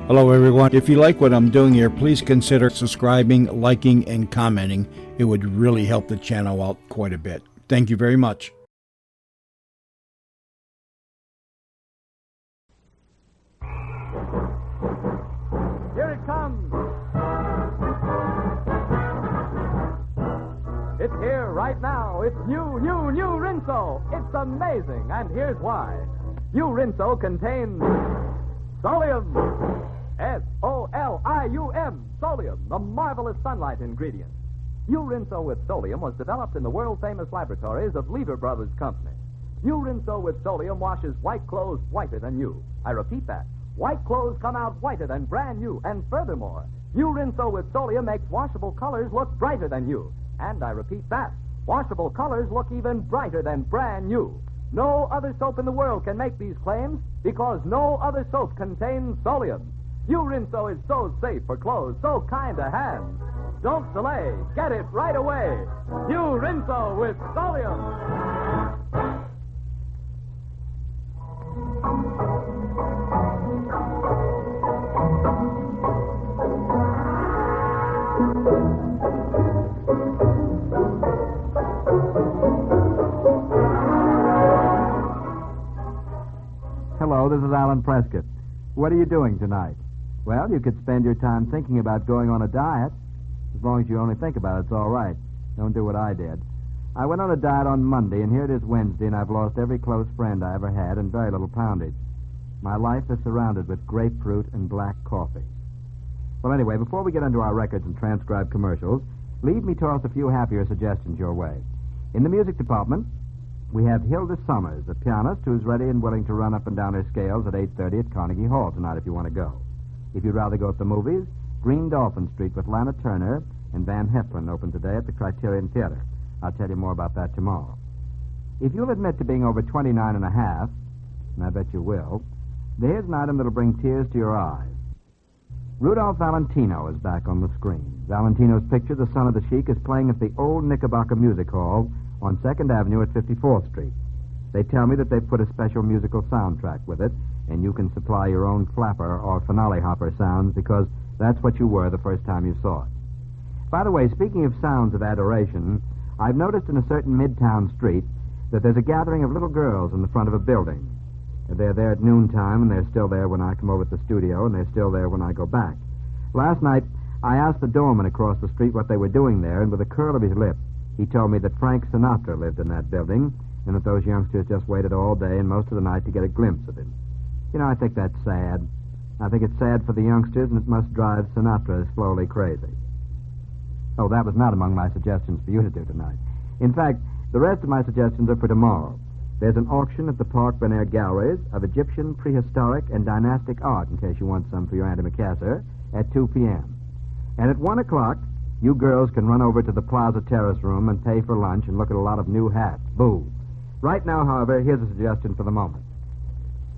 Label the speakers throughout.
Speaker 1: Hello, everyone. If you like what I'm doing here, please consider subscribing, liking, and commenting. It would really help the channel out quite a bit. Thank you very much.
Speaker 2: Here it comes. It's here right now. It's new Rinso. It's amazing, and here's why. New Rinso contains Solium. Solium. Solium, the marvelous sunlight ingredient. New Rinso with Solium was developed in the world-famous laboratories of Lever Brothers Company. New Rinso with Solium washes white clothes whiter than new. I repeat that. White clothes come out whiter than brand new. And furthermore, New Rinso with Solium makes washable colors look brighter than new. And I repeat that. Washable colors look even brighter than brand new. No other soap in the world can make these claims because no other soap contains Solium. New Rinso is so safe for clothes, so kind to hands. Don't delay. Get it right away. New Rinso with Solium.
Speaker 3: Hello, this is Alan Prescott. What are you doing tonight? Well, you could spend your time thinking about going on a diet. As long as you only think about it, it's all right. Don't do what I did. I went on a diet on Monday, and here it is Wednesday, and I've lost every close friend I ever had and very little poundage. My life is surrounded with grapefruit and black coffee. Well, anyway, before we get into our records and transcribed commercials, leave me toss a few happier suggestions your way. In the music department, we have Hilda Summers, a pianist who's ready and willing to run up and down her scales at 8:30 at Carnegie Hall tonight if you want to go. If you'd rather go to the movies, Green Dolphin Street with Lana Turner and Van Heflin open today at the Criterion Theater. I'll tell you more about that tomorrow. If you'll admit to being over 29 and a half, and I bet you will, there's an item that'll bring tears to your eyes. Rudolph Valentino is back on the screen. Valentino's picture, The Son of the Sheik, is playing at the Old Knickerbocker Music Hall on 2nd Avenue at 54th Street. They tell me that they've put a special musical soundtrack with it, and you can supply your own flapper or finale hopper sounds because that's what you were the first time you saw it. By the way, speaking of sounds of adoration, I've noticed in a certain midtown street that there's a gathering of little girls in the front of a building. They're there at noontime, and they're still there when I come over to the studio, and they're still there when I go back. Last night, I asked the doorman across the street what they were doing there, and with a curl of his lip, he told me that Frank Sinatra lived in that building, and that those youngsters just waited all day and most of the night to get a glimpse of him. You know, I think that's sad. I think it's sad for the youngsters, and it must drive Sinatra slowly crazy. Oh, that was not among my suggestions for you to do tonight. In fact, the rest of my suggestions are for tomorrow. There's an auction at the Park Benaire Galleries of Egyptian, prehistoric, and dynastic art, in case you want some for your antimacassar, at 2 p.m. And at 1 o'clock, you girls can run over to the Plaza Terrace room and pay for lunch and look at a lot of new hats. Boo. Right now, however, here's a suggestion for the moment.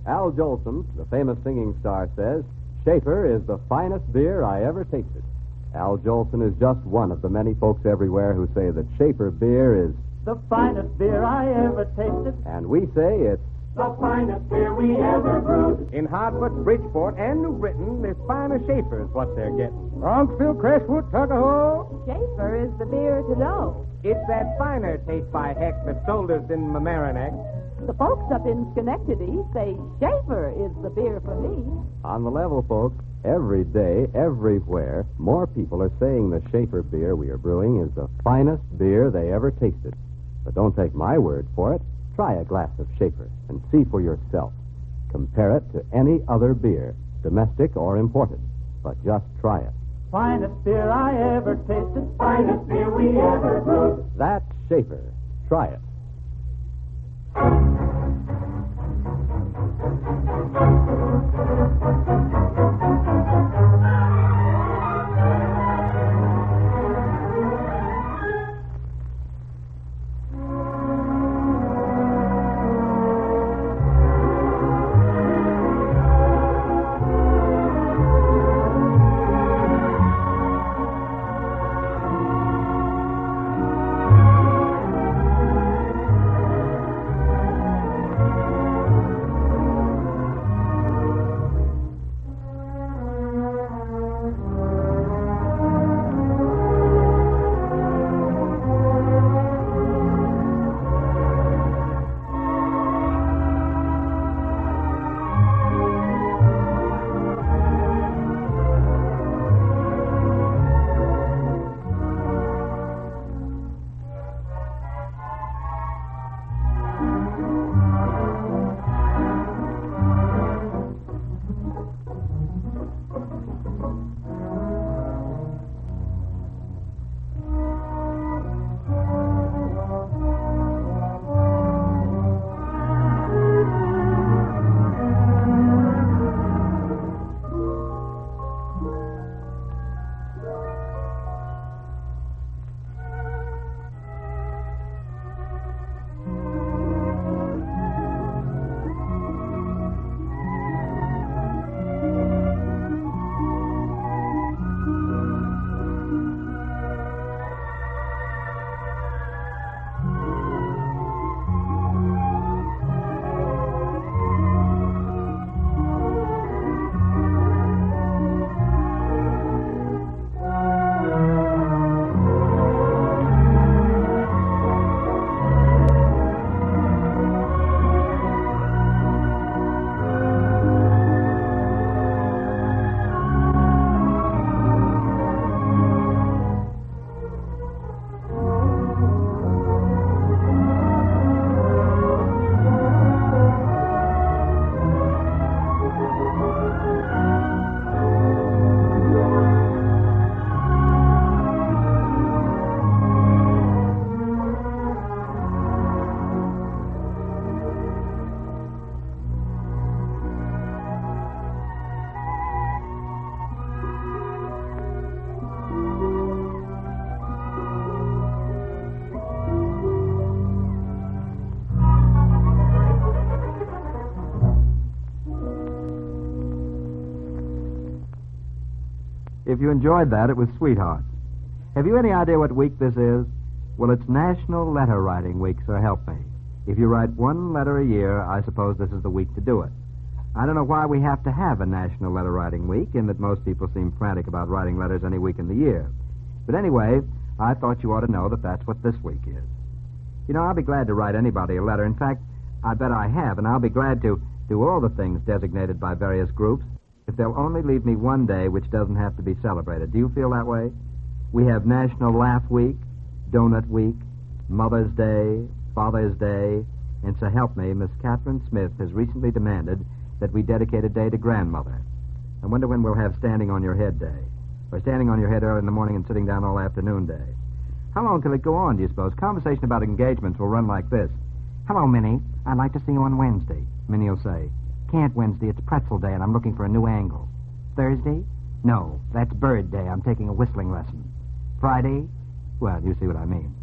Speaker 2: Al Jolson, the famous singing star, says, Schaefer is the finest beer I ever tasted. Al Jolson is just one of the many folks everywhere who say that Schaefer beer is
Speaker 4: the finest beer I ever tasted.
Speaker 2: And we say it's
Speaker 4: the finest beer we ever brewed.
Speaker 5: In Hartford, Bridgeport, and New Britain, this finer Schaefer's what they're getting.
Speaker 6: Bronxville, Crestwood, Tuckahoe.
Speaker 7: Schaefer is the beer to know.
Speaker 5: It's that finer taste by heck that sold us in Mamaroneck.
Speaker 7: The folks up in Schenectady say Schaefer is the beer for me.
Speaker 2: On the level, folks. Every day, everywhere, more people are saying the Schaefer beer we are brewing is the finest beer they ever tasted. But don't take my word for it. Try a glass of Schaefer and see for yourself. Compare it to any other beer, domestic or imported. But just try it.
Speaker 4: Finest beer I ever tasted. Finest beer we ever brewed.
Speaker 2: That's Schaefer. Try it.
Speaker 3: If you enjoyed that, it was sweethearts. Have you any idea what week this is? Well, it's National Letter Writing Week, so help me. If you write one letter a year, I suppose this is the week to do it. I don't know why we have to have a National Letter Writing Week, in that most people seem frantic about writing letters any week in the year. But anyway, I thought you ought to know that that's what this week is. You know, I'll be glad to write anybody a letter. In fact, I bet I have, and I'll be glad to do all the things designated by various groups if they'll only leave me one day which doesn't have to be celebrated. Do you feel that way? We have National Laugh Week, Donut Week, Mother's Day, Father's Day, and so help me, Miss Catherine Smith has recently demanded that we dedicate a day to Grandmother. I wonder when we'll have Standing on Your Head Day, or Standing on Your Head early in the morning and sitting down all afternoon Day. How long can it go on, do you suppose? Conversation about engagements will run like this. Hello, Minnie. I'd like to see you on Wednesday. Minnie will say, can't Wednesday, it's Pretzel Day and I'm looking for a new angle. Thursday? No, that's Bird Day. I'm taking a whistling lesson. Friday? Well, you see what I mean.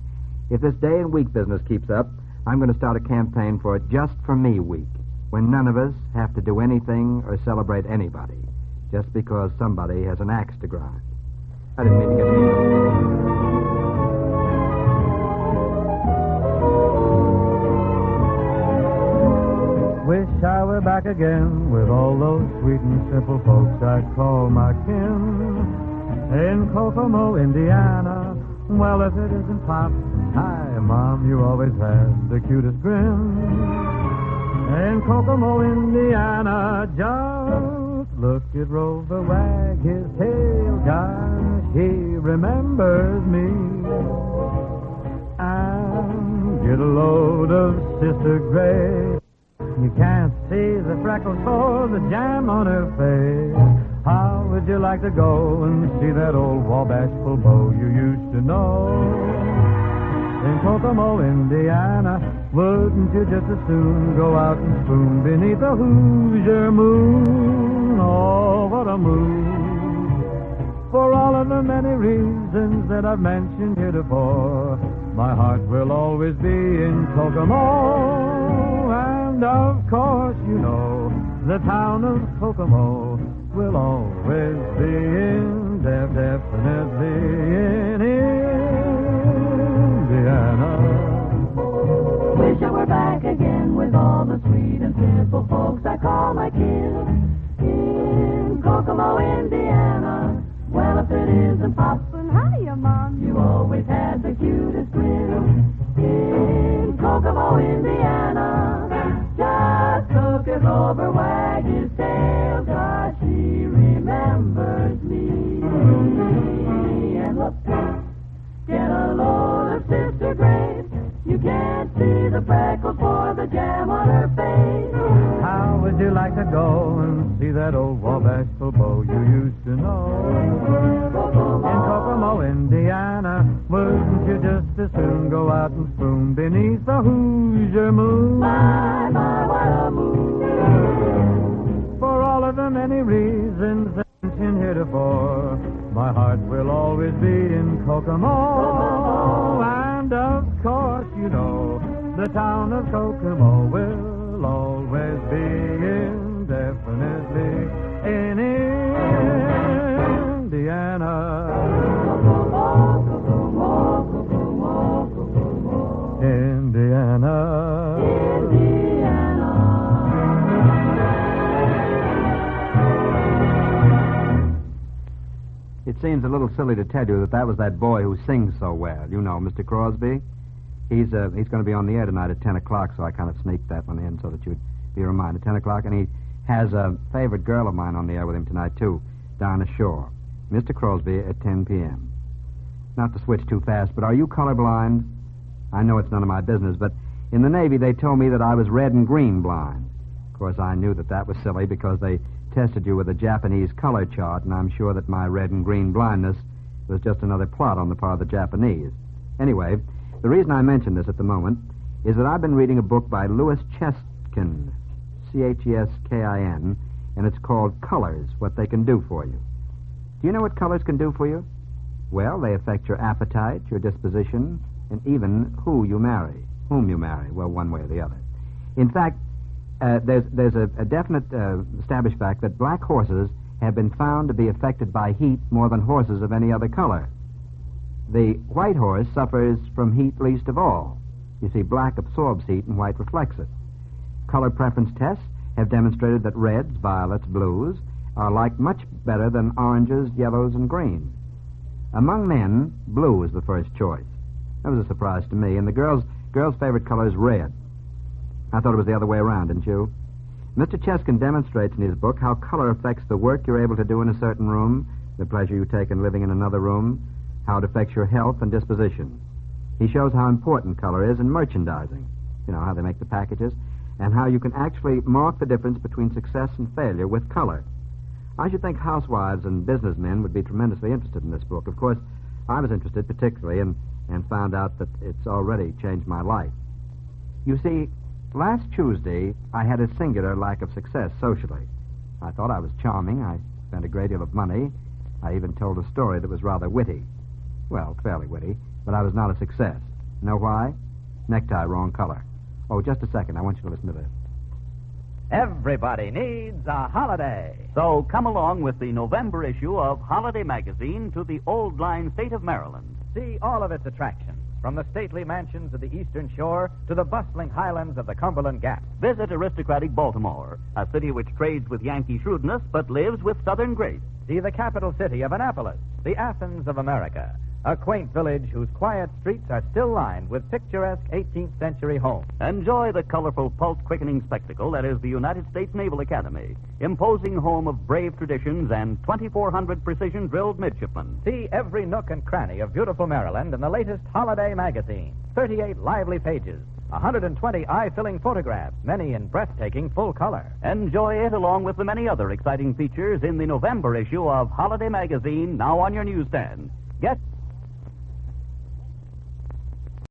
Speaker 3: If this day and week business keeps up, I'm going to start a campaign for Just For Me Week, when none of us have to do anything or celebrate anybody, just because somebody has an axe to grind. I didn't mean to get mean.
Speaker 8: Wish I were back again with all those sweet and simple folks I'd call my kin. In Kokomo, Indiana, well, if it isn't Pop, hi, Mom, you always had the cutest grin. In Kokomo, Indiana, just look at Rover wag his tail. Gosh, he remembers me. And get a load of Sister Gray. You can't see the freckles or the jam on her face. How would you like to go and see that old Wabashful beau you used to know? In Kokomo, Indiana, wouldn't you just as soon go out and spoon beneath the Hoosier moon? Oh, what a moon! For all of the many reasons that I've mentioned heretofore, my heart will always be in Kokomo. And of course, you know, the town of Kokomo will always be definitely in Indiana.
Speaker 4: Wish I were back again with all the sweet and simple folks I call my kin. In Kokomo, Indiana, well, if it isn't Pop,
Speaker 7: Hiya, Mom.
Speaker 4: you always had the cutest grin. In Kokomo, Indiana, just look at Rover wag his tail. Gosh, he remembers me. And look, get a load of Sister Grace. You can't see the freckles or the jam on her face.
Speaker 8: How would you like to go and see that old Wabashful beau you used to know? In Kokomo, Indiana, wouldn't you just as soon go out and spoon beneath the Hoosier moon?
Speaker 4: My, what a moon.
Speaker 8: For all of the many reasons mentioned heretofore, my heart will always be in Kokomo. And of course, you know, the town of Kokomo will always be indefinitely in Indiana. Indiana.
Speaker 3: It seems a little silly to tell you that was that boy who sings so well. You know, Mr. Crosby. He's going to be on the air tonight at 10 o'clock, so I kind of sneaked that one in so that you'd be reminded. 10 o'clock, and he has a favorite girl of mine on the air with him tonight, too, Donna Shore. Mr. Crosby at 10 p.m. Not to switch too fast, but are you colorblind? I know it's none of my business, but in the Navy they told me that I was red and green blind. Of course, I knew that was silly because they tested you with a Japanese color chart, and I'm sure that my red and green blindness was just another plot on the part of the Japanese. Anyway, the reason I mention this at the moment is that I've been reading a book by Louis Cheskin, Cheskin, and it's called Colors, What They Can Do For You. Do you know what colors can do for you? Well, they affect your appetite, your disposition, and even whom you marry, well, one way or the other. In fact, there's a definite established fact that black horses have been found to be affected by heat more than horses of any other color. The white horse suffers from heat least of all. You see, black absorbs heat and white reflects it. Color preference tests have demonstrated that reds, violets, blues are liked much better than oranges, yellows, and greens. Among men, blue is the first choice. That was a surprise to me, and the girls' favorite color is red. I thought it was the other way around, didn't you? Mr. Cheskin demonstrates in his book how color affects the work you're able to do in a certain room, the pleasure you take in living in another room, how it affects your health and disposition. He shows how important color is in merchandising, you know, how they make the packages, and how you can actually mark the difference between success and failure with color. I should think housewives and businessmen would be tremendously interested in this book. Of course, I was interested particularly and found out that it's already changed my life. You see, last Tuesday, I had a singular lack of success socially. I thought I was charming. I spent a great deal of money. I even told a story that was rather witty. Well, fairly witty, but I was not a success. Know why? Necktie, wrong color. Oh, just a second. I want you to listen to this.
Speaker 2: Everybody needs a holiday.
Speaker 9: So come along with the November issue of Holiday Magazine to the old line state of Maryland.
Speaker 2: See all of its attractions, from the stately mansions of the Eastern Shore to the bustling highlands of the Cumberland Gap.
Speaker 9: Visit aristocratic Baltimore, a city which trades with Yankee shrewdness but lives with Southern grace.
Speaker 2: See the capital city of Annapolis, the Athens of America, a quaint village whose quiet streets are still lined with picturesque 18th century homes.
Speaker 9: Enjoy the colorful, pulse-quickening spectacle that is the United States Naval Academy, imposing home of brave traditions and 2,400 precision-drilled midshipmen.
Speaker 2: See every nook and cranny of beautiful Maryland in the latest Holiday Magazine. 38 lively pages, 120 eye-filling photographs, many in breathtaking full color.
Speaker 9: Enjoy it along with the many other exciting features in the November issue of Holiday Magazine, now on your newsstand. Get